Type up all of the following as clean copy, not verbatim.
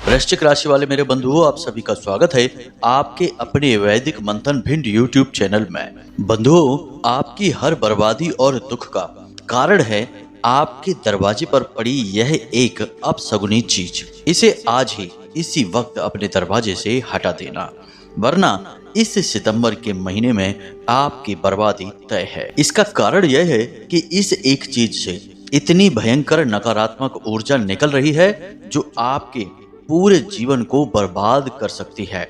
वृश्चिक राशि वाले मेरे बंधुओं, आप सभी का स्वागत है आपके अपने वैदिक मंथन भिंड यूट्यूब चैनल में। बंधुओं, आपकी हर बर्बादी और दुख का कारण है आपके दरवाजे पर पड़ी यह एक अपशगुनी चीज। इसे आज ही इसी वक्त अपने दरवाजे से हटा देना, वरना इस सितंबर के महीने में आपकी बर्बादी तय है। इसका कारण यह है कि इस एक चीज से इतनी भयंकर नकारात्मक ऊर्जा निकल रही है जो आपके पूरे जीवन को बर्बाद कर सकती है।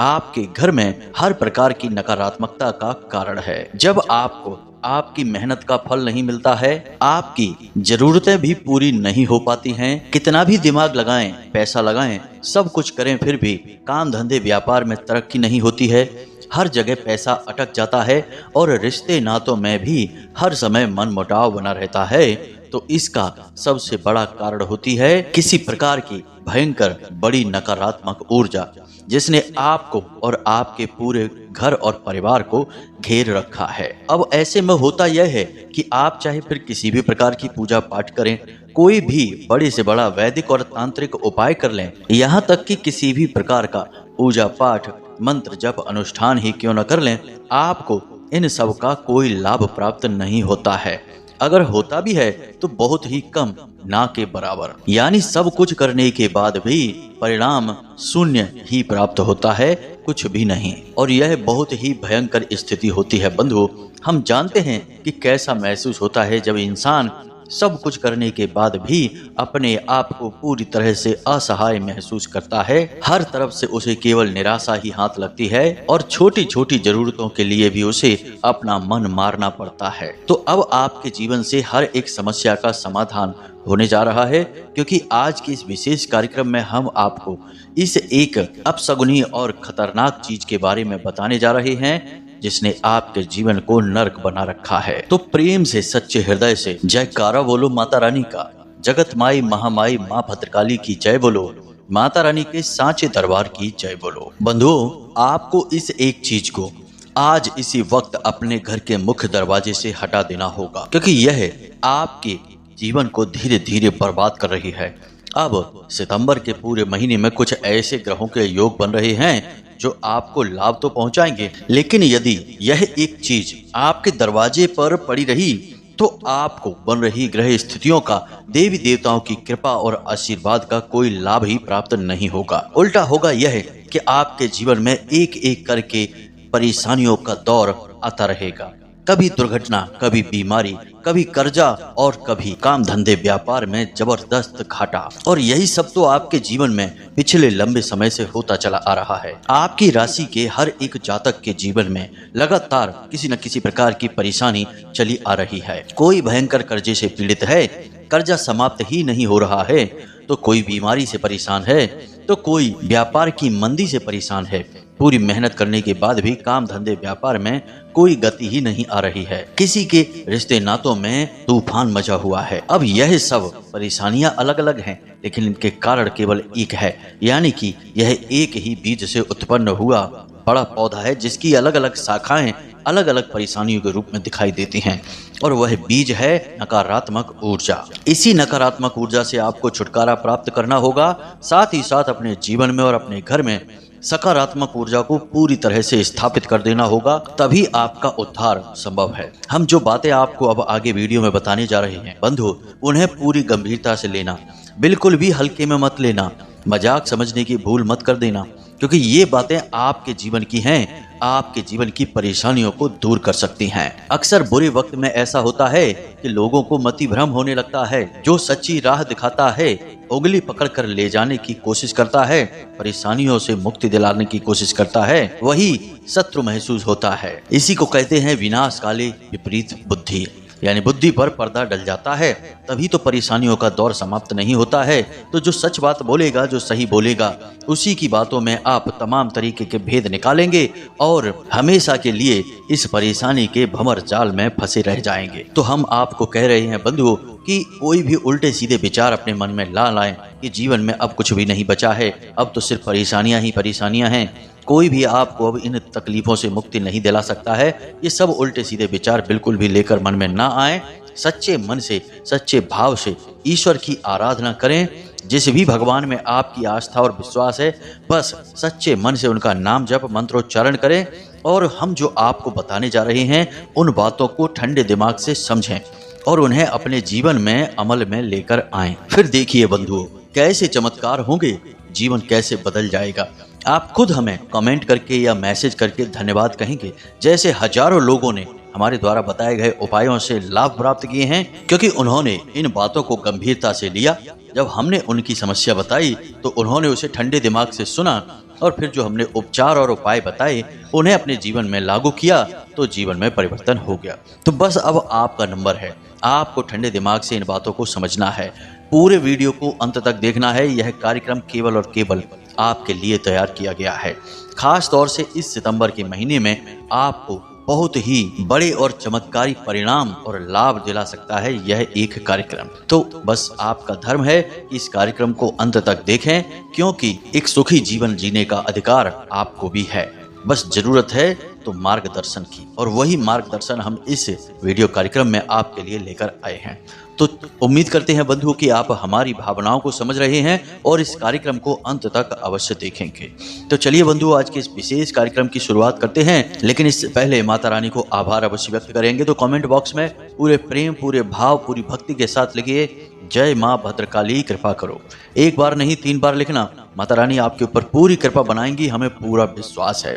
आपके घर में हर प्रकार की नकारात्मकता का कारण है। जब आपको आपकी मेहनत का फल नहीं मिलता है, आपकी जरूरतें भी पूरी नहीं हो पाती हैं, कितना भी दिमाग लगाएं, पैसा लगाएं, सब कुछ करें, फिर भी काम धंधे व्यापार में तरक्की नहीं होती है। हर जगह पैसा अटक जाता है और रिश्ते नातों में भी हर समय मनमुटाव बना रहता है, तो इसका सबसे बड़ा कारण होती है किसी प्रकार की भयंकर बड़ी नकारात्मक ऊर्जा, जिसने आपको और आपके पूरे घर और परिवार को घेर रखा है। अब ऐसे में होता यह है कि आप चाहे फिर किसी भी प्रकार की पूजा पाठ करें, कोई भी बड़े से बड़ा वैदिक और तांत्रिक उपाय कर लें, यहाँ तक कि किसी भी प्रकार का पूजा पाठ मंत्र जप अनुष्ठान ही क्यों न कर लें, आपको इन सब का कोई लाभ प्राप्त नहीं होता है। अगर होता भी है तो बहुत ही कम, ना के बराबर। यानी सब कुछ करने के बाद भी परिणाम शून्य ही प्राप्त होता है, कुछ भी नहीं। और यह बहुत ही भयंकर स्थिति होती है बंधुओं। हम जानते हैं कि कैसा महसूस होता है जब इंसान सब कुछ करने के बाद भी अपने आप को पूरी तरह से असहाय महसूस करता है। हर तरफ से उसे केवल निराशा ही हाथ लगती है और छोटी छोटी जरूरतों के लिए भी उसे अपना मन मारना पड़ता है। तो अब आपके जीवन से हर एक समस्या का समाधान होने जा रहा है, क्योंकि आज के इस विशेष कार्यक्रम में हम आपको इस एक अपशगुनी और खतरनाक चीज के बारे में बताने जा रहे हैं जिसने आपके जीवन को नर्क बना रखा है। तो प्रेम से सच्चे हृदय से जयकारा बोलो माता रानी का। जगत माई महामाई माँ भद्रकाली की जय बोलो। माता रानी के सांचे दरबार की जय बोलो। बंधुओं, आपको इस एक चीज को आज इसी वक्त अपने घर के मुख्य दरवाजे से हटा देना होगा, क्योंकि यह आपके जीवन को धीरे धीरे बर्बाद कर रही है। अब सितंबर के पूरे महीने में कुछ ऐसे ग्रहों के योग बन रहे हैं जो आपको लाभ तो पहुंचाएंगे, लेकिन यदि यह एक चीज आपके दरवाजे पर पड़ी रही तो आपको बन रही ग्रह स्थितियों का, देवी देवताओं की कृपा और आशीर्वाद का कोई लाभ ही प्राप्त नहीं होगा। उल्टा होगा यह कि आपके जीवन में एक एक करके परेशानियों का दौर आता रहेगा। कभी दुर्घटना, कभी बीमारी, कभी कर्जा और कभी काम धंधे व्यापार में जबरदस्त घाटा। और यही सब तो आपके जीवन में पिछले लंबे समय से होता चला आ रहा है। आपकी राशि के हर एक जातक के जीवन में लगातार किसी न किसी प्रकार की परेशानी चली आ रही है। कोई भयंकर कर्जे से पीड़ित है, कर्जा समाप्त ही नहीं हो रहा है, तो कोई बीमारी से परेशान है, तो कोई व्यापार की मंदी से परेशान है। पूरी मेहनत करने के बाद भी काम धंधे व्यापार में कोई गति ही नहीं आ रही है। किसी के रिश्ते नातों में तूफान मचा हुआ है। अब यह सब परेशानियां अलग अलग हैं, लेकिन इनके कारण केवल एक है, यानी कि यह एक ही बीज से उत्पन्न हुआ बड़ा पौधा है जिसकी अलग अलग शाखाएं अलग अलग परेशानियों के रूप में दिखाई देती हैं, और वह बीज है नकारात्मक ऊर्जा। इसी नकारात्मक ऊर्जा से आपको छुटकारा प्राप्त करना होगा, साथ ही साथ अपने जीवन में और अपने घर में सकारात्मक ऊर्जा को पूरी तरह से स्थापित कर देना होगा, तभी आपका उद्धार संभव है। हम जो बातें आपको अब आगे वीडियो में बताने जा रहे हैं बंधु, उन्हें पूरी गंभीरता से लेना, बिल्कुल भी हल्के में मत लेना, मजाक समझने की भूल मत कर देना, क्योंकि ये बातें आपके जीवन की हैं, आपके जीवन की परेशानियों को दूर कर सकती हैं। अक्सर बुरे वक्त में ऐसा होता है कि लोगों को मति भ्रम होने लगता है। जो सच्ची राह दिखाता है, उंगली पकड़ कर ले जाने की कोशिश करता है, परेशानियों से मुक्ति दिलाने की कोशिश करता है, वही शत्रु महसूस होता है। इसी को कहते हैं विनाश काले विपरीत बुद्धि, यानी बुद्धि पर पर्दा डल जाता है, तभी तो परेशानियों का दौर समाप्त नहीं होता है। तो जो सच बात बोलेगा, जो सही बोलेगा, उसी की बातों में आप तमाम तरीके के भेद निकालेंगे और हमेशा के लिए इस परेशानी के भंवर जाल में फंसे रह जाएंगे। तो हम आपको कह रहे हैं बंधुओं कि कोई भी उल्टे सीधे विचार अपने मन में ला लाएं कि जीवन में अब कुछ भी नहीं बचा है, अब तो सिर्फ परेशानियां ही परेशानियां हैं, कोई भी आपको अब इन तकलीफों से मुक्ति नहीं दिला सकता है। ये सब उल्टे सीधे विचार बिल्कुल भी लेकर मन में ना आए। सच्चे मन से, सच्चे भाव से ईश्वर की आराधना करें जिस भी भगवान में आपकी आस्था और विश्वास है, बस सच्चे मन से उनका नाम जप मंत्रोच्चारण करें और हम जो आपको बताने जा रहे हैं उन बातों को ठंडे दिमाग से समझें और उन्हें अपने जीवन में अमल में लेकर आएं। फिर देखिए बंधुओं, कैसे चमत्कार होंगे, जीवन कैसे बदल जाएगा। आप खुद हमें कमेंट करके या मैसेज करके धन्यवाद कहेंगे, जैसे हजारों लोगों ने हमारे द्वारा बताए गए उपायों से लाभ प्राप्त किए हैं, क्योंकि उन्होंने इन बातों को गंभीरता से लिया। जब हमने उनकी समस्या बताई तो उन्होंने उसे ठंडे दिमाग से सुना और फिर जो हमने उपचार और उपाय बताए उन्हें अपने जीवन में लागू किया तो जीवन में परिवर्तन हो गया। तो बस अब आपका नंबर है, आपको ठंडे दिमाग से इन बातों को समझना है, पूरे वीडियो को अंत तक देखना है। यह कार्यक्रम केवल और केवल आपके लिए तैयार किया गया है। खास तौर से इस सितंबर के महीने में आपको बहुत ही बड़े और चमत्कारी परिणाम और लाभ दिला सकता है यह एक कार्यक्रम। तो बस आपका धर्म है कि इस कार्यक्रम को अंत तक देखें, क्योंकि एक सुखी जीवन जीने का अधिकार आपको भी है। बस जरूरत है तो मार्गदर्शन की, और वही मार्गदर्शन हम इस वीडियो कार्यक्रम में आपके लिए लेकर आए हैं। तो उम्मीद करते हैं बंधुओं कि आप हमारी भावनाओं को समझ रहे हैं और इस कार्यक्रम को अंत तक अवश्य देखेंगे। तो चलिए बंधुओं, आज के इस विशेष कार्यक्रम की शुरुआत करते हैं, लेकिन इससे पहले माता रानी को आभार अवश्य व्यक्त करेंगे। तो कमेंट बॉक्स में पूरे प्रेम, पूरे भाव, पूरी भक्ति के साथ लिखिए, जय माँ भद्रकाली कृपा करो। एक बार नहीं 3 बार लिखना। माता रानी आपके ऊपर पूरी कृपा बनाएंगी, हमें पूरा विश्वास है।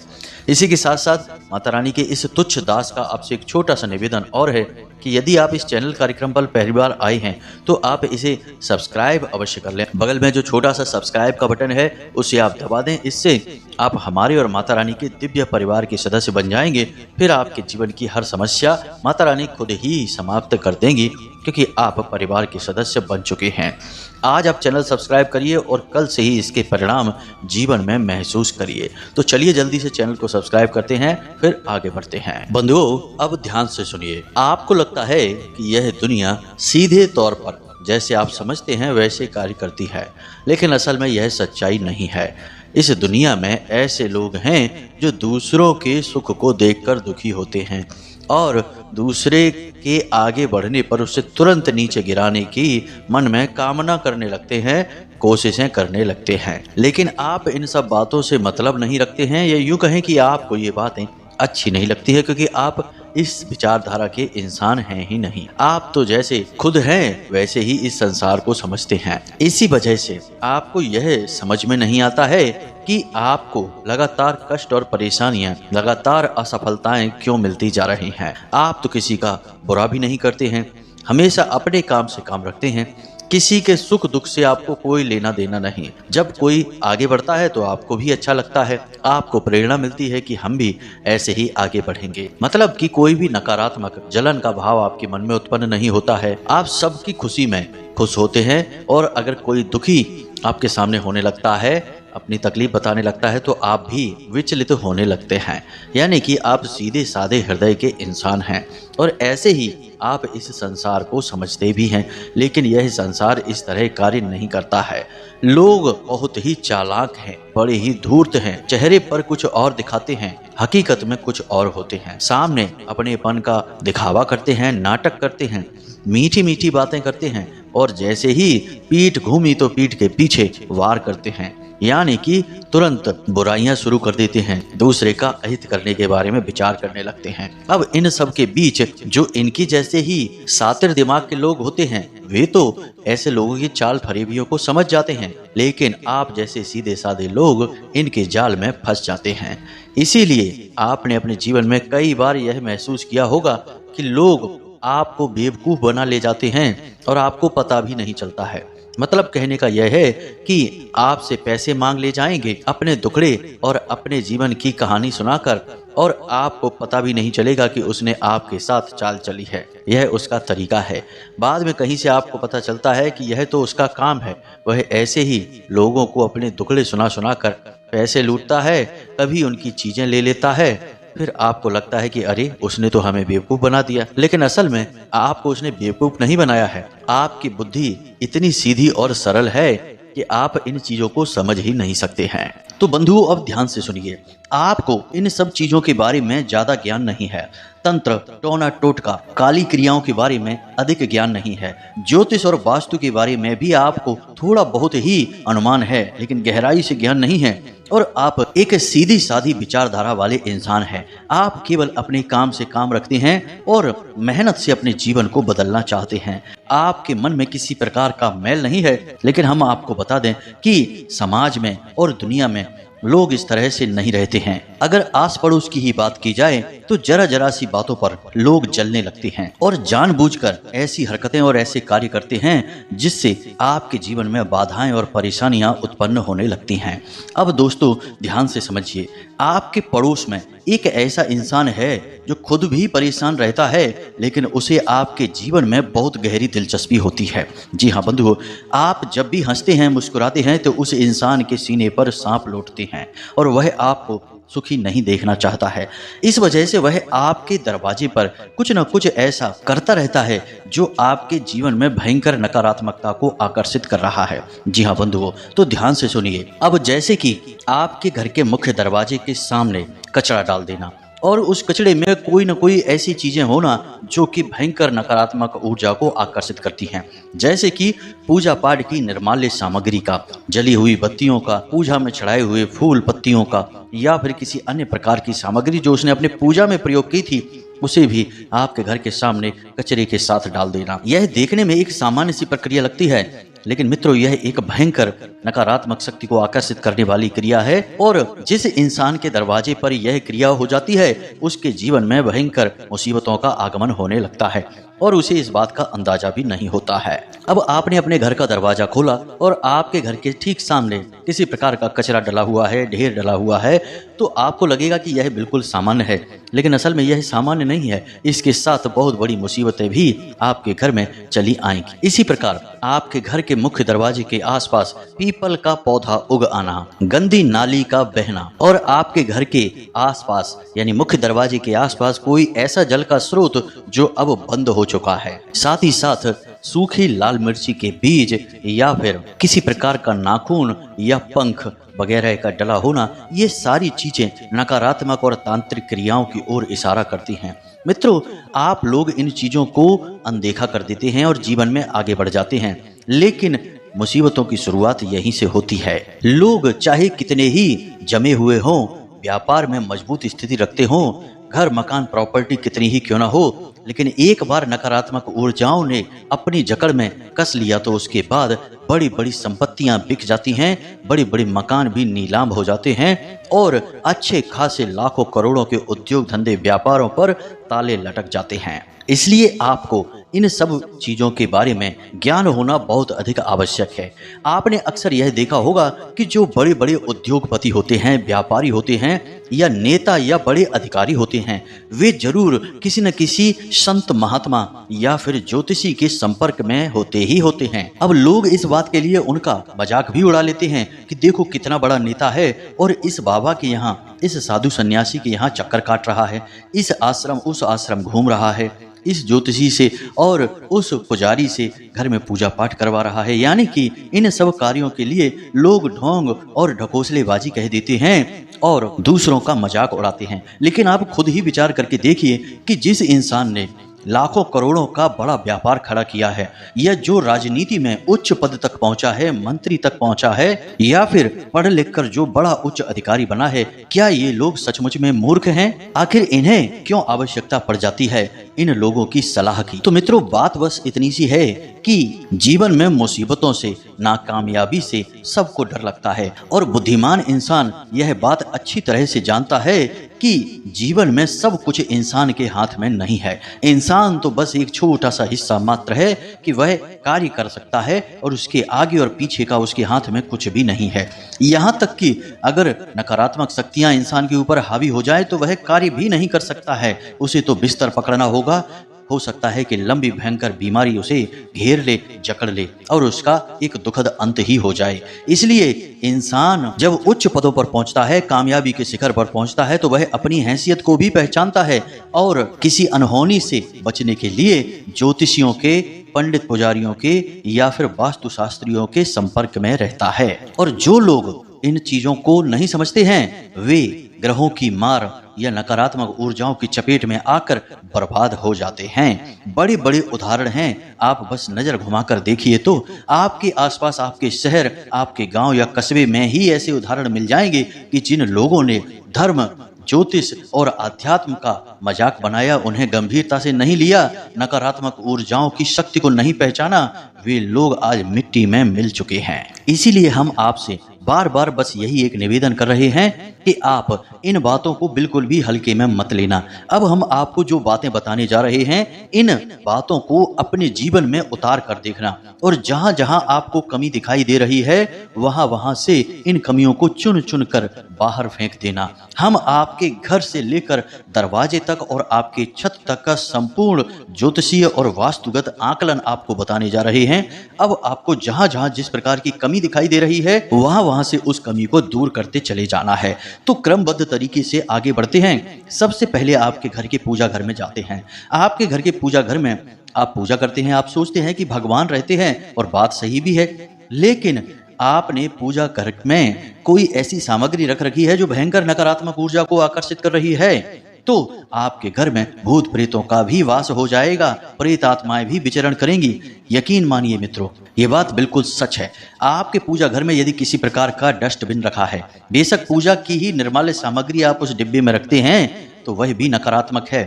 इसी के साथ साथ माता रानी के इस तुच्छ दास का आपसे एक छोटा सा निवेदन और है कि यदि आप इस चैनल कार्यक्रम पर पहली बार आए हैं तो आप इसे सब्सक्राइब अवश्य कर लें। बगल में जो छोटा सा सब्सक्राइब का बटन है उसे आप दबा दें। इससे आप हमारे और माता रानी के दिव्य परिवार के सदस्य बन जाएंगे। फिर आपके जीवन की हर समस्या माता रानी खुद ही समाप्त कर देंगी, क्योंकि आप परिवार के सदस्य बन चुके हैं। आज आप चैनल सब्सक्राइब करिए और कल से ही इसके परिणाम जीवन में महसूस करिए। तो चलिए जल्दी से चैनल को सब्सक्राइब करते हैं, फिर आगे बढ़ते हैं। बंधुओं, अब ध्यान से सुनिए। आपको लगता है कि यह दुनिया सीधे तौर पर जैसे आप समझते हैं वैसे कार्य करती है, लेकिन असल में यह सच्चाई नहीं है। इस दुनिया में ऐसे लोग हैं जो दूसरों के सुख को देखकर दुखी होते हैं और दूसरे के आगे बढ़ने पर उसे तुरंत नीचे गिराने की मन में कामना करने लगते हैं, कोशिशें करने लगते हैं। लेकिन आप इन सब बातों से मतलब नहीं रखते हैं, या यूं कहें कि आपको ये बातें अच्छी नहीं लगती है, क्योंकि आप इस विचारधारा के इंसान हैं ही नहीं। आप तो जैसे खुद हैं वैसे ही इस संसार को समझते हैं। इसी वजह से आपको यह समझ में नहीं आता है कि आपको लगातार कष्ट और परेशानियां, लगातार असफलताएं क्यों मिलती जा रही हैं। आप तो किसी का बुरा भी नहीं करते हैं, हमेशा अपने काम से काम रखते हैं, किसी के सुख दुख से आपको कोई लेना देना नहीं। जब कोई आगे बढ़ता है तो आपको भी अच्छा लगता है, आपको प्रेरणा मिलती है कि हम भी ऐसे ही आगे बढ़ेंगे। मतलब कि कोई भी नकारात्मक जलन का भाव आपके मन में उत्पन्न नहीं होता है। आप सबकी खुशी में खुश होते हैं, और अगर कोई दुखी आपके सामने होने लगता है, अपनी तकलीफ बताने लगता है, तो आप भी विचलित होने लगते हैं। यानी कि आप सीधे साधे हृदय के इंसान हैं, और ऐसे ही आप इस संसार को समझते भी हैं। लेकिन यह संसार इस तरह कार्य नहीं करता है। लोग बहुत ही चालाक हैं, बड़े ही धूर्त हैं, चेहरे पर कुछ और दिखाते हैं, हकीकत में कुछ और होते हैं। सामने अपनेपन का दिखावा करते हैं, नाटक करते हैं, मीठी मीठी बातें करते हैं, और जैसे ही पीठ घूमी तो पीठ के पीछे वार करते हैं। यानी कि तुरंत बुराइयां शुरू कर देते हैं, दूसरे का अहित करने के बारे में विचार करने लगते हैं। अब इन सब के बीच जो इनकी जैसे ही सातिर दिमाग के लोग होते हैं, वे तो ऐसे लोगों की चाल फरेबियों को समझ जाते हैं, लेकिन आप जैसे सीधे साधे लोग इनके जाल में फंस जाते हैं। इसीलिए आपने अपने जीवन में कई बार यह महसूस किया होगा कि लोग आपको बेवकूफ बना ले जाते हैं और आपको पता भी नहीं चलता है। मतलब कहने का यह है कि आपसे पैसे मांग ले जाएंगे अपने दुखड़े और अपने जीवन की कहानी सुनाकर, और आपको पता भी नहीं चलेगा कि उसने आपके साथ चाल चली है। यह उसका तरीका है। बाद में कहीं से आपको पता चलता है कि यह तो उसका काम है। वह ऐसे ही लोगों को अपने दुखड़े सुना सुना कर पैसे लूटता है, कभी उनकी चीजें ले लेता है। फिर आपको लगता है कि अरे उसने तो हमें बेवकूफ बना दिया, लेकिन असल में आपको उसने बेवकूफ नहीं बनाया है। आपकी बुद्धि इतनी सीधी और सरल है कि आप इन चीजों को समझ ही नहीं सकते हैं। तो बंधुओं अब ध्यान से सुनिए, आपको इन सब चीजों के बारे में ज्यादा ज्ञान नहीं है। तंत्र, टोना टोटका, काली क्रियाओं के बारे में अधिक ज्ञान नहीं है। ज्योतिष और वास्तु के बारे में भी आपको थोड़ा बहुत ही अनुमान है, लेकिन गहराई से ज्ञान नहीं है। और आप एक सीधी सादी विचारधारा वाले इंसान हैं। आप केवल अपने काम से काम रखते हैं और मेहनत से अपने जीवन को बदलना चाहते हैं। आपके मन में किसी प्रकार का मैल नहीं है, लेकिन हम आपको बता दें कि समाज में और दुनिया में लोग इस तरह से नहीं रहते हैं। अगर आस पड़ोस की ही बात की जाए तो जरा जरा सी बातों पर लोग जलने लगते हैं और जानबूझकर ऐसी हरकतें और ऐसे कार्य करते हैं जिससे आपके जीवन में बाधाएं और परेशानियां उत्पन्न होने लगती हैं। अब दोस्तों ध्यान से समझिए, आपके पड़ोस में एक ऐसा इंसान है जो खुद भी परेशान रहता है, लेकिन उसे आपके जीवन में बहुत गहरी दिलचस्पी होती है। जी हाँ बंधुओं, आप जब भी हंसते हैं, मुस्कुराते हैं तो उस इंसान के सीने पर सांप लौटते हैं और वह आपको सुखी नहीं देखना चाहता है। इस वजह से वह आपके दरवाजे पर कुछ न कुछ ऐसा करता रहता है जो आपके जीवन में भयंकर नकारात्मकता को आकर्षित कर रहा है। जी हाँ बंधुओं, तो ध्यान से सुनिए। अब जैसे कि आपके घर के मुख्य दरवाजे के सामने कचरा डाल देना और उस कचड़े में कोई न कोई ऐसी चीजें होना जो कि भयंकर नकारात्मक ऊर्जा को आकर्षित करती हैं, जैसे कि पूजा पाठ की निर्माल्य सामग्री का, जली हुई बत्तियों का, पूजा में चढ़ाए हुए फूल पत्तियों का, या फिर किसी अन्य प्रकार की सामग्री जो उसने अपने पूजा में प्रयोग की थी उसे भी आपके घर के सामने कचरे के साथ डाल देना। यह देखने में एक सामान्य सी प्रक्रिया लगती है, लेकिन मित्रों यह एक भयंकर नकारात्मक शक्ति को आकर्षित करने वाली क्रिया है और जिस इंसान के दरवाजे पर यह क्रिया हो जाती है उसके जीवन में भयंकर मुसीबतों का आगमन होने लगता है और उसे इस बात का अंदाजा भी नहीं होता है। अब आपने अपने घर का दरवाजा खोला और आपके घर के ठीक सामने किसी प्रकार का कचरा डला हुआ है, ढेर डला हुआ है, तो आपको लगेगा कि यह बिल्कुल सामान्य है, लेकिन असल में यह सामान्य नहीं है। इसके साथ बहुत बड़ी मुसीबतें भी आपके घर में चली आएंगी। इसी प्रकार आपके घर के मुख्य दरवाजे के आसपास पीपल का पौधा उग आना, गंदी नाली का बहना और आपके घर के आसपास यानी मुख्य दरवाजे के आसपास कोई ऐसा जल का स्रोत जो अब बंद हो चुका है, साथ ही साथ सूखी लाल मिर्ची के बीज या फिर किसी प्रकार का नाखून या पंख वगैरह का डला होना, ये सारी चीजें नकारात्मक और तांत्रिक क्रियाओं की ओर इशारा करती हैं। मित्रों, आप लोग इन चीजों को अनदेखा कर देते हैं और जीवन में आगे बढ़ जाते हैं, लेकिन मुसीबतों की शुरुआत यहीं से होती है। लोग चाहे कितने ही जमे हुए हों, व्यापार में मजबूत स्थिति रखते हों, घर मकान प्रॉपर्टी कितनी ही क्यों ना हो, लेकिन एक बार नकारात्मक ऊर्जाओं ने अपनी जकड़ में कस लिया तो उसके बाद बड़ी बड़ी संपत्तियां बिक जाती हैं, बड़े बड़े मकान भी नीलाम हो जाते हैं और अच्छे खासे लाखों करोड़ों के उद्योग धंधे व्यापारों पर ताले लटक जाते हैं। इसलिए आपको इन सब चीजों के बारे में ज्ञान होना बहुत अधिक आवश्यक है। आपने अक्सर यह देखा होगा कि जो बड़े बड़े उद्योगपति होते हैं, व्यापारी होते हैं या नेता या बड़े अधिकारी होते हैं, वे जरूर किसी न किसी संत महात्मा या फिर ज्योतिषी के संपर्क में होते ही होते हैं। अब लोग इस बात के लिए उनका मजाक भी उड़ा लेते हैं कि देखो कितना बड़ा नेता है और इस बाबा के यहाँ, इस साधु सन्यासी के यहाँ चक्कर काट रहा है, इस आश्रम उस आश्रम घूम रहा है, इस ज्योतिषी से और उस पुजारी से घर में पूजा पाठ करवा रहा है। यानी कि इन सब कार्यों के लिए लोग ढोंग और ढकोसलेबाजी कह देते हैं और दूसरों का मजाक उड़ाते हैं। लेकिन आप खुद ही विचार करके देखिए कि जिस इंसान ने लाखों करोड़ों का बड़ा व्यापार खड़ा किया है या जो राजनीति में उच्च पद तक पहुंचा है, मंत्री तक पहुंचा है या फिर पढ़ लिख कर जो बड़ा उच्च अधिकारी बना है, क्या ये लोग सचमुच में मूर्ख हैं? आखिर इन्हें क्यों आवश्यकता पड़ जाती है इन लोगों की सलाह की? तो मित्रों, बात बस इतनी सी है कि जीवन में मुसीबतों से, नाकामयाबी से सबको डर लगता है और बुद्धिमान इंसान यह बात अच्छी तरह से जानता है कि जीवन में सब कुछ इंसान के हाथ में नहीं है। इंसान तो बस एक छोटा सा हिस्सा मात्र है कि वह कार्य कर सकता है और उसके आगे और पीछे का उसके हाथ में कुछ भी नहीं है। यहाँ तक कि अगर नकारात्मक शक्तियां इंसान के ऊपर हावी हो जाए तो वह कार्य भी नहीं कर सकता है। उसे तो बिस्तर पकड़ना होगा, हो सकता है कि लंबी भयंकर बीमारी उसे घेर ले, जकड़ ले और उसका एक दुखद अंत ही हो जाए। इसलिए इंसान जब उच्च पदों पर पहुंचता है, कामयाबी के शिखर पर पहुंचता है, तो वह अपनी हैसियत को भी पहचानता है और किसी अनहोनी से बचने के लिए ज्योतिषियों के, पंडित पुजारियों के या फिर वास्तुशास्त्रियों के संपर्क में रहता है। और जो लोग इन चीजों को नहीं समझते हैं, वे ग्रहों की मार या नकारात्मक ऊर्जाओं की चपेट में आकर बर्बाद हो जाते हैं। बड़े बड़े उदाहरण हैं, आप बस नजर घुमाकर देखिए तो आपके आसपास, आपके शहर, आपके गांव या कस्बे में ही ऐसे उदाहरण मिल जाएंगे कि जिन लोगों ने धर्म, ज्योतिष और अध्यात्म का मजाक बनाया, उन्हें गंभीरता से नहीं लिया, नकारात्मक ऊर्जाओं की शक्ति को नहीं पहचाना, वे लोग आज मिट्टी में मिल चुके हैं। इसीलिए हम आपसे बार बार बस यही एक निवेदन कर रहे हैं कि आप इन बातों को बिल्कुल भी हल्के में मत लेना। अब हम आपको जो बातें बताने जा रहे हैं, इन बातों को अपने जीवन में उतार कर देखना और जहां जहां आपको कमी दिखाई दे रही है वहां वहां से इन कमियों को चुन चुन कर बाहर फेंक देना। हम आपके घर से लेकर दरवाजे तक और आपके छत तक का संपूर्ण ज्योतिषीय और वास्तुगत आकलन आपको बताने जा रहे हैं। अब आपको जहां जहां जिस प्रकार की कमी दिखाई दे रही है वहां वहां से उस कमी को दूर करते चले जाना है। तो क्रमबद्ध तरीके से आगे बढ़ते हैं। सबसे पहले आपके घर के पूजा घर में जाते हैं। आपके घर के पूजा घर में आप पूजा करते हैं, आप सोचते हैं कि भगवान रहते हैं और बात सही भी है, लेकिन आपने पूजा घर में कोई ऐसी सामग्री रख रखी है जो भयंकर नकारात्मक ऊर्जा को आकर्षित कर रही है, तो आपके घर में भूत प्रेतों का भी वास हो जाएगा, प्रेत आत्माएं भी विचरण करेंगी। यकीन मानिए मित्रों, ये बात बिल्कुल सच है। आपके पूजा घर में यदि किसी प्रकार का डस्टबिन रखा है, बेशक पूजा की ही निर्माल्य सामग्री आप उस डिब्बे में रखते हैं, तो वह भी नकारात्मक है।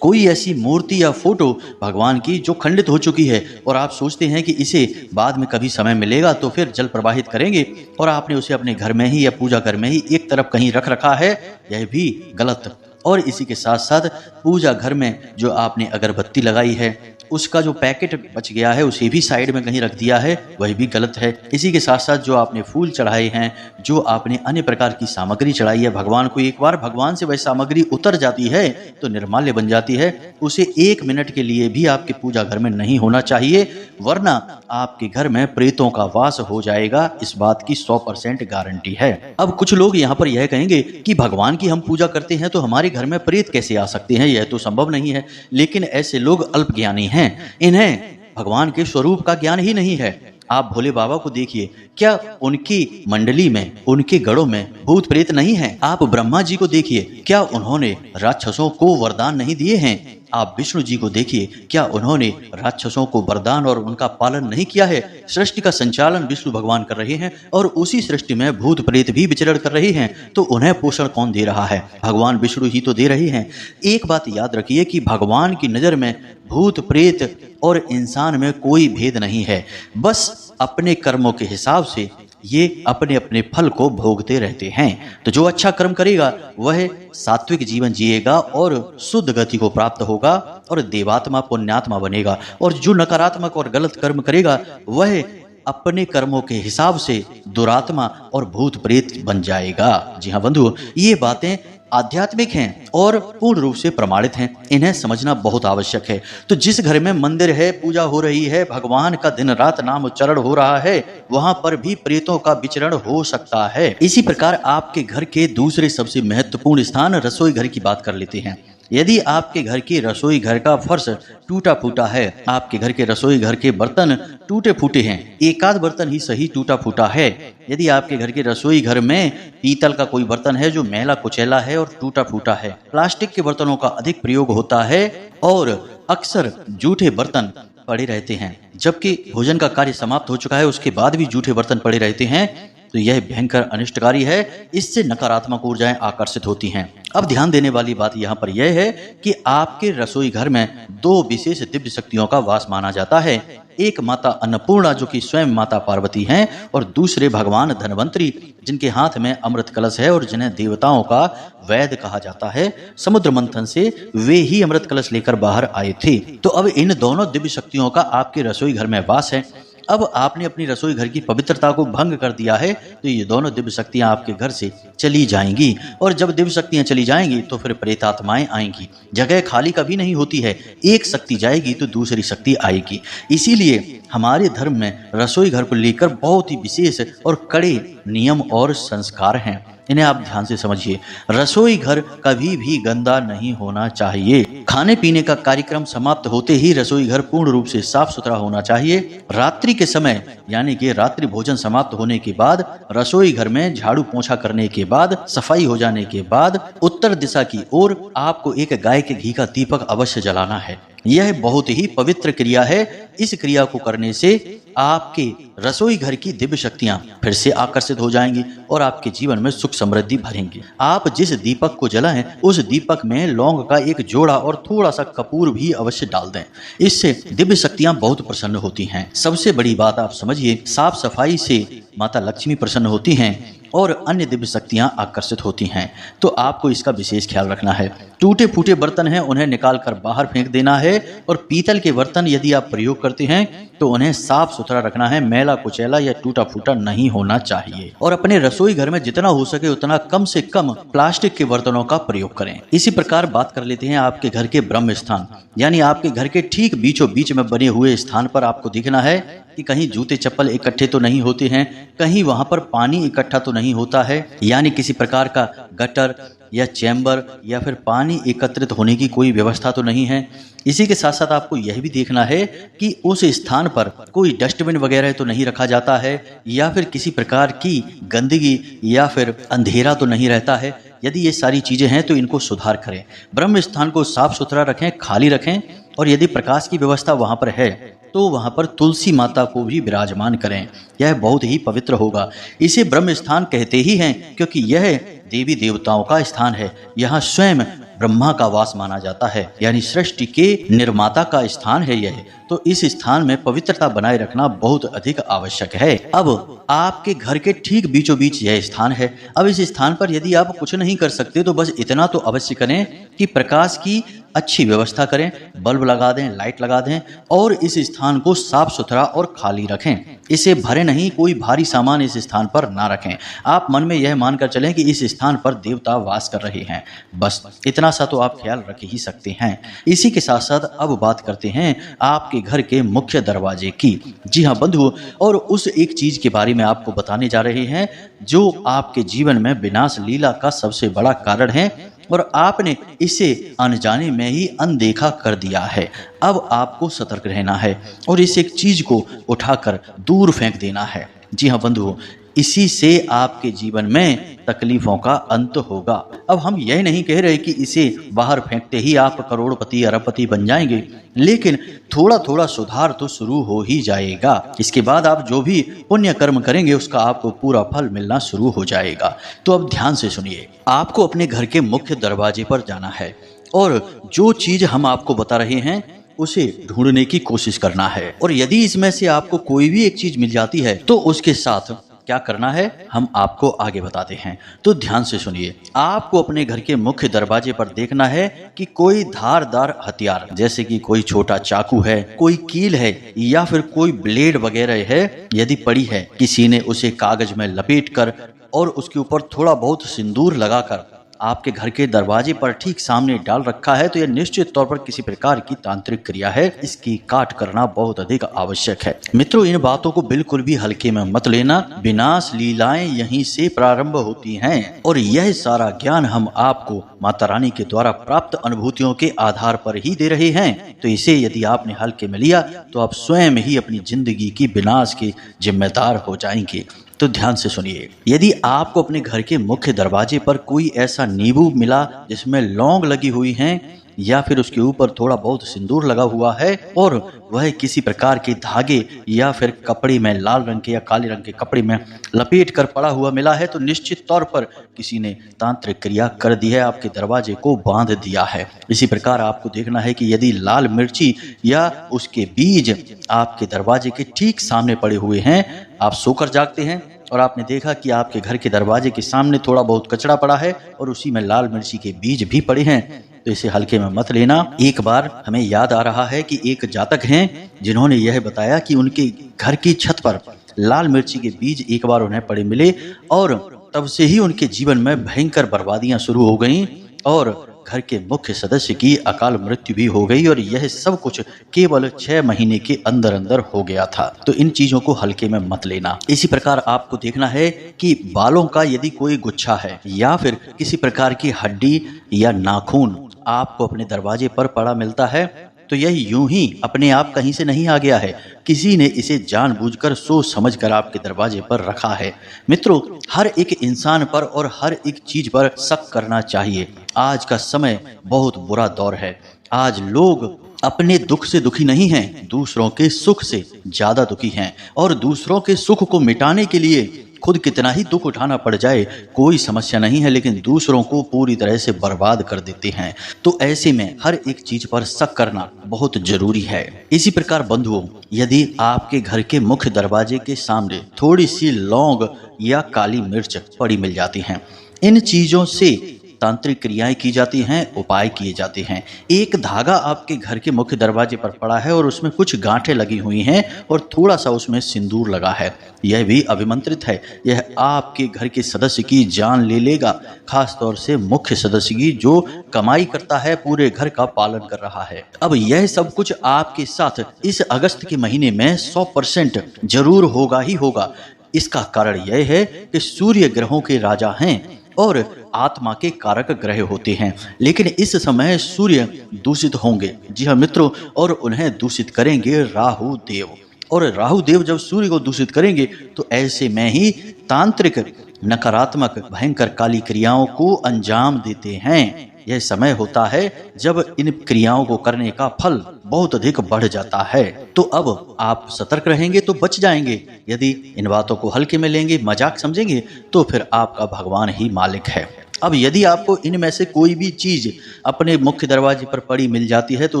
कोई ऐसी मूर्ति या फोटो भगवान की जो खंडित हो चुकी है और आप सोचते हैं कि इसे बाद में कभी समय मिलेगा तो फिर जल प्रवाहित करेंगे, और आपने उसे अपने घर में ही या पूजा घर में ही एक तरफ कहीं रख रखा है, यह भी गलत। और इसी के साथ साथ पूजा घर में जो आपने अगरबत्ती लगाई है उसका जो पैकेट बच गया है उसे भी साइड में कहीं रख दिया है, वह भी गलत है। इसी के साथ साथ जो आपने फूल चढ़ाए हैं, जो आपने अन्य प्रकार की सामग्री चढ़ाई है भगवान को, एक बार भगवान से वह सामग्री उतर जाती है तो निर्माल्य बन जाती है, उसे 1 मिनट के लिए भी आपके पूजा घर में नहीं होना चाहिए, वरना आपके घर में प्रेतों का वास हो जाएगा। इस बात की 100% गारंटी है। अब कुछ लोग यहाँ पर यह कहेंगे कि भगवान की हम पूजा करते हैं तो हमारे घर में प्रेत कैसे आ सकते हैं, यह तो संभव नहीं है। लेकिन ऐसे लोग अल्पज्ञानी हैं, इन्हें भगवान के स्वरूप का ज्ञान ही नहीं है। आप भोले बाबा को देखिए, क्या उनकी मंडली में, उनके गढ़ों में भूत प्रेत नहीं है? आप ब्रह्मा जी को देखिए, क्या उन्होंने राक्षसों को वरदान नहीं दिए हैं? आप विष्णु जी को देखिए, क्या उन्होंने राक्षसों को वरदान और उनका पालन नहीं किया है? सृष्टि का संचालन विष्णु भगवान कर रहे हैं और उसी सृष्टि में भूत प्रेत भी विचरण कर रहे हैं, तो उन्हें पोषण कौन दे रहा है? भगवान विष्णु ही तो दे रहे हैं। एक बात याद रखिए कि भगवान की नजर में भूत प्रेत और इंसान में कोई भेद नहीं है, बस अपने कर्मों के हिसाब से ये अपने अपने फल को भोगते रहते हैं। तो जो अच्छा कर्म करेगा वह सात्विक जीवन जिएगा और शुद्ध गति को प्राप्त होगा और देवात्मा पुण्यात्मा बनेगा, और जो नकारात्मक और गलत कर्म करेगा वह अपने कर्मों के हिसाब से दुरात्मा और भूत प्रेत बन जाएगा। जी हाँ बंधु, ये बातें आध्यात्मिक हैं और पूर्ण रूप से प्रमाणित हैं, इन्हें समझना बहुत आवश्यक है। तो जिस घर में मंदिर है, पूजा हो रही है, भगवान का दिन रात नाम उच्चारण हो रहा है, वहां पर भी प्रेतों का विचरण हो सकता है। इसी प्रकार आपके घर के दूसरे सबसे महत्वपूर्ण स्थान रसोई घर की बात कर लेते हैं। यदि आपके घर की रसोई घर का फर्श टूटा फूटा है, आपके घर के रसोई घर के बर्तन टूटे फूटे हैं, एक आध बर्तन ही सही टूटा फूटा है, यदि आपके घर के रसोई घर में पीतल का कोई बर्तन है जो मैला कुचैला है और टूटा फूटा है, प्लास्टिक के बर्तनों का अधिक प्रयोग होता है और अक्सर जूठे बर्तन पड़े रहते हैं, जबकि भोजन का कार्य समाप्त हो चुका है उसके बाद भी जूठे बर्तन पड़े रहते हैं, तो यह भयंकर अनिष्टकारी है। इससे नकारात्मक ऊर्जाएं आकर्षित होती हैं। अब ध्यान देने वाली बात यहाँ पर यह है कि आपके रसोई घर में 2 विशेष दिव्य शक्तियों का वास माना जाता है। एक माता अन्नपूर्णा जो कि स्वयं माता पार्वती हैं, और दूसरे भगवान धन्वंतरी जिनके हाथ में अमृत कलश है और जिन्हें देवताओं का वैद्य कहा जाता है। समुद्र मंथन से वे ही अमृत कलश लेकर बाहर आए थे। तो अब इन दोनों दिव्य शक्तियों का आपके रसोई घर में वास है। अब आपने अपनी रसोई घर की पवित्रता को भंग कर दिया है, तो ये दोनों दिव्य शक्तियां आपके घर से चली जाएंगी, और जब दिव्य शक्तियां चली जाएंगी तो फिर प्रेतात्माएं आएंगी। जगह खाली कभी नहीं होती है, एक शक्ति जाएगी तो दूसरी शक्ति आएगी। इसीलिए हमारे धर्म में रसोई घर को लेकर बहुत ही विशेष और कड़े नियम और संस्कार हैं, इन्हें आप ध्यान से समझिए। रसोई घर कभी भी गंदा नहीं होना चाहिए। खाने पीने का कार्यक्रम समाप्त होते ही रसोई घर पूर्ण रूप से साफ सुथरा होना चाहिए। रात्रि के समय यानी कि रात्रि भोजन समाप्त होने के बाद रसोई घर में झाड़ू पोंछा करने के बाद, सफाई हो जाने के बाद उत्तर दिशा की ओर आपको एक गाय के घी का दीपक अवश्य जलाना है। यह बहुत ही पवित्र क्रिया है। इस क्रिया को करने से आपके रसोई घर की दिव्य शक्तियां फिर से आकर्षित हो जाएंगी और आपके जीवन में सुख समृद्धि भरेंगी। आप जिस दीपक को जलाएं उस दीपक में लौंग का एक जोड़ा और थोड़ा सा कपूर भी अवश्य डाल दें। इससे दिव्य शक्तियां बहुत प्रसन्न होती हैं। सबसे बड़ी बात आप समझिए, साफ सफाई से माता लक्ष्मी प्रसन्न होती हैं और अन्य दिव्य शक्तियां आकर्षित होती हैं। तो आपको इसका विशेष ख्याल रखना है। टूटे फूटे बर्तन हैं उन्हें निकाल कर बाहर फेंक देना है और पीतल के बर्तन यदि आप प्रयोग करते हैं तो उन्हें साफ सुथरा रखना है। मैला कुचैला या टूटा फूटा नहीं होना चाहिए। और अपने रसोई घर में जितना हो सके उतना कम से कम प्लास्टिक के बर्तनों का प्रयोग करें। इसी प्रकार बात कर लेते हैं आपके घर के ब्रह्म स्थान, यानी आपके घर के ठीक बीचों बीच में बने हुए स्थान पर आपको देखना है कि कहीं जूते चप्पल इकट्ठे तो नहीं होते हैं, कहीं वहां पर पानी इकट्ठा तो नहीं होता है, यानी किसी प्रकार का गटर या चैम्बर या फिर पानी एकत्रित होने की कोई व्यवस्था तो नहीं है। इसी के साथ साथ आपको यह भी देखना है कि उस स्थान पर कोई डस्टबिन वगैरह तो नहीं रखा जाता है या फिर किसी प्रकार की गंदगी या फिर अंधेरा तो नहीं रहता है। यदि ये सारी चीजें हैं तो इनको सुधार करें। ब्रह्म स्थान को साफ सुथरा रखें, खाली रखें और यदि प्रकाश की व्यवस्था वहां पर है तो वहां पर तुलसी माता को भी विराजमान करें। यह बहुत ही पवित्र होगा। इसे ब्रह्म स्थान कहते ही हैं क्योंकि यह देवी देवताओं का स्थान है। यहाँ स्वयं ब्रह्मा का वास माना जाता है, यानी सृष्टि के निर्माता का स्थान है यह। तो इस स्थान में पवित्रता बनाए रखना बहुत अधिक आवश्यक है। अब आपके घर के ठीक बीचों बीच यह स्थान है। अब इस स्थान पर यदि आप कुछ नहीं कर सकते तो बस इतना तो अवश्य करें कि प्रकाश की अच्छी व्यवस्था करें, बल्ब लगा दें, लाइट लगा दें और इस स्थान को साफ सुथरा और खाली रखें। इसे भरे नहीं, कोई भारी सामान इस स्थान पर ना रखें। आप मन में यह मानकर चलें कि इस स्थान पर देवता वास कर रहे हैं, बस इतना सा तो आप ख्याल रख ही सकते हैं। इसी के साथ साथ अब बात करते हैं आपके घर के मुख्य दरवाजे की। जी हाँ बंधुओं, और उस एक चीज के बारे में आपको बताने जा रहे हैं जो आपके जीवन में विनाश लीला का सबसे बड़ा कारण है और आपने इसे अनजाने में ही अनदेखा कर दिया है। अब आपको सतर्क रहना है और इस एक चीज को उठाकर दूर फेंक देना है। जी हाँ बंधुओं, इसी से आपके जीवन में तकलीफों का अंत होगा। अब हम यह नहीं कह रहे कि इसे बाहर फेंकते ही आप करोड़पति अरबपति बन जाएंगे, लेकिन थोड़ा थोड़ा सुधार तो शुरू हो ही जाएगा। इसके बाद आप जो भी पुण्य कर्म करेंगे उसका आपको पूरा फल मिलना शुरू हो जाएगा। तो अब ध्यान से सुनिए, आपको अपने घर के मुख्य दरवाजे पर जाना है और जो चीज हम आपको बता रहे हैं उसे ढूंढने की कोशिश करना है। और यदि इसमें से आपको कोई भी एक चीज मिल जाती है तो उसके साथ क्या करना है हम आपको आगे बताते हैं। तो ध्यान से सुनिए, आपको अपने घर के मुख्य दरवाजे पर देखना है कि कोई धारदार हथियार जैसे कि कोई छोटा चाकू है, कोई कील है या फिर कोई ब्लेड वगैरह है, यदि पड़ी है, किसी ने उसे कागज में लपेटकर और उसके ऊपर थोड़ा बहुत सिंदूर लगाकर आपके घर के दरवाजे पर ठीक सामने डाल रखा है तो यह निश्चित तौर पर किसी प्रकार की तांत्रिक क्रिया है। इसकी काट करना बहुत अधिक आवश्यक है। मित्रों, इन बातों को बिल्कुल भी हल्के में मत लेना। विनाश लीलाएं यहीं से प्रारंभ होती हैं और यह सारा ज्ञान हम आपको माता रानी के द्वारा प्राप्त अनुभूतियों के आधार पर ही दे रहे हैं। तो इसे यदि आपने हल्के में लिया तो आप स्वयं ही अपनी जिंदगी की विनाश के जिम्मेदार हो जाएंगे। तो ध्यान से सुनिए, यदि आपको अपने घर के मुख्य दरवाजे पर कोई ऐसा नींबू मिला जिसमें लौंग लगी हुई हैं या फिर उसके ऊपर थोड़ा बहुत सिंदूर लगा हुआ है और वह किसी प्रकार के धागे या फिर कपड़े में, लाल रंग के या काले रंग के कपड़े में लपेट कर पड़ा हुआ मिला है तो निश्चित तौर पर किसी ने तांत्रिक क्रिया कर दी है, आपके दरवाजे को बांध दिया है। इसी प्रकार आपको देखना है कि यदि लाल मिर्ची या उसके बीज आपके दरवाजे के ठीक सामने पड़े हुए हैं, आप सोकर जागते हैं और आपने देखा कि आपके घर के दरवाजे के सामने थोड़ा बहुत कचरा पड़ा है और उसी में लाल मिर्ची के बीज भी पड़े हैं, तो इसे हल्के में मत लेना। एक बार हमें याद आ रहा है कि एक जातक हैं जिन्होंने यह बताया कि उनके घर की छत पर लाल मिर्ची के बीज एक बार उन्हें पड़े मिले और तब से ही उनके जीवन में भयंकर बर्बादियां शुरू हो गईं और घर के मुख्य सदस्य की अकाल मृत्यु भी हो गई और यह सब कुछ केवल 6 महीने के अंदर अंदर हो गया था। तो इन चीजों को हल्के में मत लेना। इसी प्रकार आपको देखना है कि बालों का यदि कोई गुच्छा है या फिर किसी प्रकार की हड्डी या नाखून आपको अपने दरवाजे पर पड़ा मिलता है तो यह यूं ही अपने आप कहीं से नहीं आ गया है। किसी ने इसे जानबूझकर सोच समझकर आपके दरवाजे पर रखा है। मित्रों, हर एक इंसान पर और हर एक चीज पर शक करना चाहिए। आज का समय बहुत बुरा दौर है। आज लोग अपने दुख से दुखी नहीं हैं, दूसरों के सुख से ज्यादा दुखी हैं और दूसरों के सुख को मिटाने के लिए खुद कितना ही दुख उठाना पड़ जाए कोई समस्या नहीं है, लेकिन दूसरों को पूरी तरह से बर्बाद कर देते हैं। तो ऐसे में हर एक चीज पर शक करना बहुत जरूरी है। इसी प्रकार बंधुओं, यदि आपके घर के मुख्य दरवाजे के सामने थोड़ी सी लौंग या काली मिर्च पड़ी मिल जाती हैं, इन चीजों से तांत्रिक क्रियाएं की जाती हैं, उपाय किए जाते हैं। एक धागा आपके घर के मुख्य दरवाजे पर पड़ा है और उसमें कुछ गांठें लगी हुई हैं और थोड़ा सा उसमें सिंदूर लगा है, यह भी अभिमंत्रित है। यह आपके घर के सदस्य की जान ले लेगा, खास तौर से मुख्य सदस्य की जो कमाई करता है, पूरे घर का पालन कर रहा है। अब यह सब कुछ आपके साथ इस अगस्त के महीने में 100% जरूर होगा ही होगा। इसका कारण यह है कि सूर्य ग्रहों के राजा हैं और आत्मा के कारक ग्रह होते हैं, लेकिन इस समय सूर्य दूषित होंगे। जी हाँ मित्रों, और उन्हें दूषित करेंगे राहु देव। और राहु देव जब सूर्य को दूषित करेंगे तो ऐसे में ही तांत्रिक नकारात्मक भयंकर काली क्रियाओं को अंजाम देते हैं। यह समय होता है जब इन क्रियाओं को करने का फल बहुत अधिक बढ़ जाता है। तो अब आप सतर्क रहेंगे तो बच जाएंगे। यदि इन बातों को हल्के में लेंगे, मजाक समझेंगे, तो फिर आपका भगवान ही मालिक है। अब यदि आपको इनमें से कोई भी चीज अपने मुख्य दरवाजे पर पड़ी मिल जाती है तो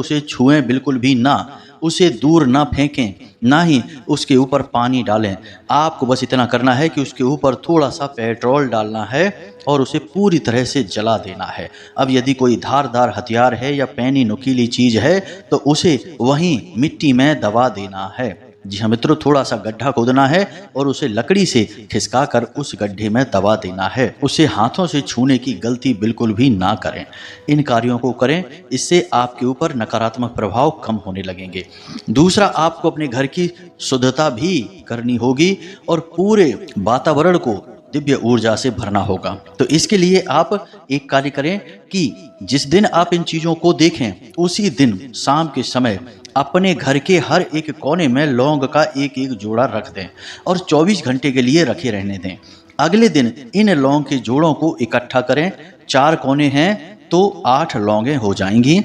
उसे छुएं बिल्कुल भी ना, उसे दूर ना फेंकें, ना ही उसके ऊपर पानी डालें। आपको बस इतना करना है कि उसके ऊपर थोड़ा सा पेट्रोल डालना है और उसे पूरी तरह से जला देना है। अब यदि कोई धारदार हथियार है या पैनी नुकीली चीज है तो उसे वहीं मिट्टी में दबा देना है। जी हाँ मित्रों, थोड़ा सा गड्ढा खोदना है और उसे लकड़ी से खिसका कर उस गड्ढे में दबा देना है। उसे हाथों से छूने की गलती बिल्कुल भी ना करें। इन कार्यों को करें, इससे आपके ऊपर नकारात्मक प्रभाव कम होने लगेंगे। दूसरा, आपको अपने घर की शुद्धता भी करनी होगी और पूरे वातावरण को दिव्य ऊर्जा से भरना होगा। तो इसके लिए आप एक कार्य करें कि जिस दिन आप इन चीजों को देखें उसी दिन शाम के समय अपने घर के हर एक कोने में लौंग का एक एक जोड़ा रख दें और 24 घंटे के लिए रखे रहने दें। अगले दिन इन लौंग के जोड़ों को इकट्ठा करें। 4 कोने हैं तो 8 लौंगें हो जाएंगी,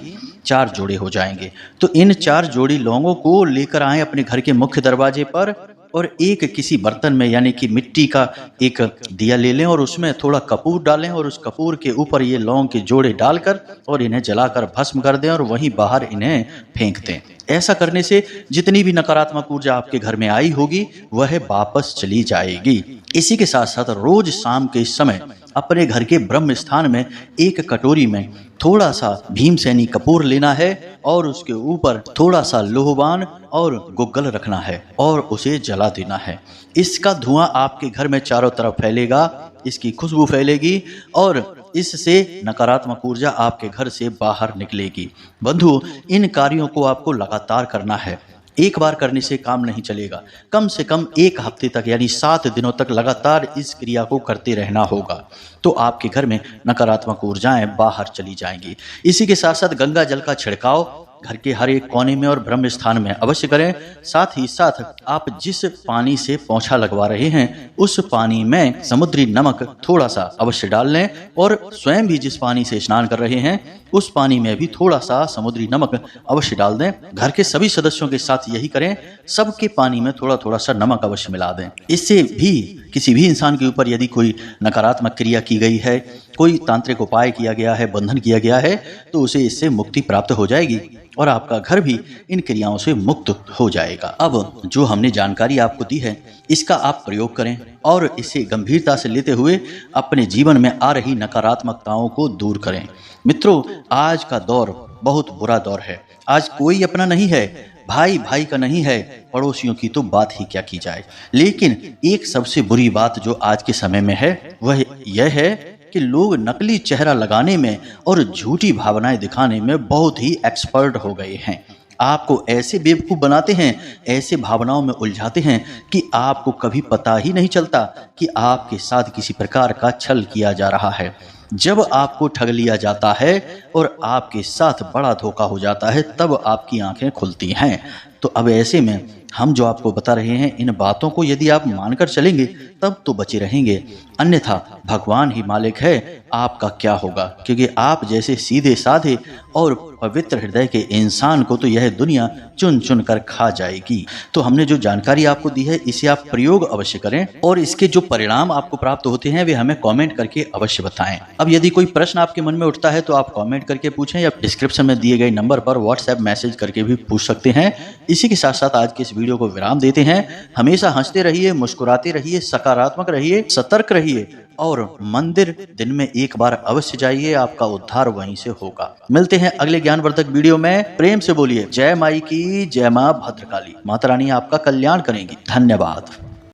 4 जोड़े हो जाएंगे। तो इन 4 जोड़ी लौंगों को लेकर आएं अपने घर के मुख्य दरवाजे पर और एक किसी बर्तन में यानी कि मिट्टी का एक दिया ले लें और उसमें थोड़ा कपूर डालें और उस कपूर के ऊपर ये लौंग के जोड़े डालकर और इन्हें जलाकर भस्म कर दें और वहीं बाहर इन्हें फेंक दें। ऐसा करने से जितनी भी नकारात्मक ऊर्जा आपके घर में आई होगी वह वापस चली जाएगी। इसी के साथ साथ रोज शाम के समय अपने घर के ब्रह्म स्थान में एक कटोरी में थोड़ा सा भीमसेनी कपूर लेना है और उसके ऊपर थोड़ा सा लोहवान और गुग्गल रखना है और उसे जला देना है। इसका धुआं आपके घर में चारों तरफ फैलेगा, इसकी खुशबू फैलेगी और इससे नकारात्मक ऊर्जा आपके घर से बाहर निकलेगी। बंधु, इन कार्यों को आपको लगातार करना है। एक बार करने से काम नहीं चलेगा, कम से कम 1 हफ्ते तक यानी 7 दिनों तक लगातार इस क्रिया को करते रहना होगा। तो आपके घर में नकारात्मक ऊर्जाएं बाहर चली जाएंगी। इसी के साथ साथ गंगा जल का छिड़काव घर के हर एक कोने में और ब्रह्म स्थान में अवश्य करें। साथ ही साथ आप जिस पानी से पोंछा लगवा रहे हैं उस पानी में समुद्री नमक थोड़ा सा अवश्य डाल लें और स्वयं भी जिस पानी से स्नान कर रहे हैं उस पानी में भी थोड़ा सा समुद्री नमक अवश्य डाल दें। घर के सभी सदस्यों के साथ यही करें, सबके पानी में थोड़ा थोड़ा सा नमक अवश्य मिला दें। इससे भी किसी भी इंसान के ऊपर यदि कोई नकारात्मक क्रिया की गई है, कोई तांत्रिक उपाय किया गया है, बंधन किया गया है, तो उसे इससे मुक्ति प्राप्त हो जाएगी और आपका घर भी इन क्रियाओं से मुक्त हो जाएगा। अब जो हमने जानकारी आपको दी है इसका आप प्रयोग करें और इसे गंभीरता से लेते हुए अपने जीवन में आ रही नकारात्मकताओं को दूर करें। मित्रों, आज का दौर बहुत बुरा दौर है। आज कोई अपना नहीं है, भाई भाई का नहीं है, पड़ोसियों की तो बात ही क्या की जाए। लेकिन एक सबसे बुरी बात जो आज के समय में है वह यह है कि लोग नकली चेहरा लगाने में और झूठी भावनाएं दिखाने में बहुत ही एक्सपर्ट हो गए हैं। आपको ऐसे बेवकूफ़ बनाते हैं, ऐसे भावनाओं में उलझाते हैं कि आपको कभी पता ही नहीं चलता कि आपके साथ किसी प्रकार का छल किया जा रहा है। जब आपको ठग लिया जाता है और आपके साथ बड़ा धोखा हो जाता है, तब आपकी आंखें खुलती हैं। तो अब ऐसे में हम जो आपको बता रहे हैं, इन बातों को यदि आप मानकर चलेंगे तब तो बचे रहेंगे, अन्यथा भगवान ही मालिक है आपका क्या होगा। क्योंकि आप जैसे सीधे साधे और पवित्र हृदय के इंसान को तो यह दुनिया चुन चुन कर खा जाएगी। तो हमने जो जानकारी आपको दी है, इसे आप प्रयोग अवश्य करें और इसके जो परिणाम आपको प्राप्त होते हैं वे हमें कमेंट करके अवश्य बताएं। अब यदि कोई प्रश्न आपके मन में उठता है तो आप कमेंट करके पूछें या डिस्क्रिप्शन में दिए गए नंबर पर व्हाट्सएप मैसेज करके भी पूछ सकते हैं। इसी के साथ साथ आज के इस वीडियो को विराम देते हैं। हमेशा हंसते रहिए, मुस्कुराते रहिए, सकारात्मक रहिए, सतर्क रहिए और मंदिर दिन में एक बार अवश्य जाइए, आपका उद्धार वहीं से होगा। मिलते हैं अगले ज्ञानवर्धक वीडियो में। प्रेम से बोलिए जय माई की, जय मां भद्रकाली। माता रानी आपका कल्याण करेंगी। धन्यवाद।